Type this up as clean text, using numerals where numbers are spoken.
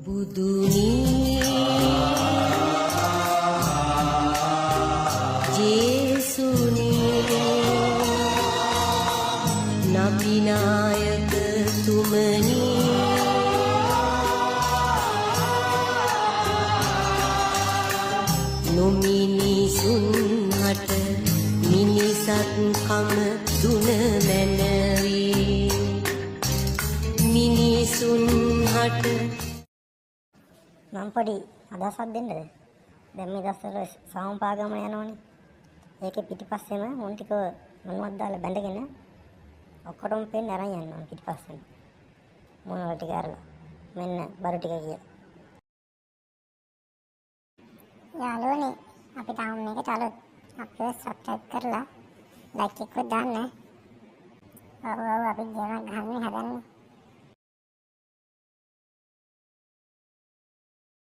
බුදුනි ජේසුනි නබිනායක තුමනි නොමිනිසුන් හට මිනිසත්කම දුන මැනවී මිනිසුන් හට මම පොඩි අදහසක් දෙන්නද? දැන් මේ දවස්වල සාමපාගම යනවනේ. ඒකේ පිටිපස්සෙම මුන් ටික මොනවද දාලා බැඳගෙන ඔක්කොටම පෙන්න අරන් යනවා පිටිපස්සෙන්. මොනවද ටික අරලා. මෙන්න බරු ටික කියලා. යාළුවනේ අපි තාම මේක චලොත් අපිව සබ්ස්ක්‍රයිබ් කරලා ලයික් එකක් දාන්න. ඔව් අපි ගේමක් ගහන්න හදන්නේ.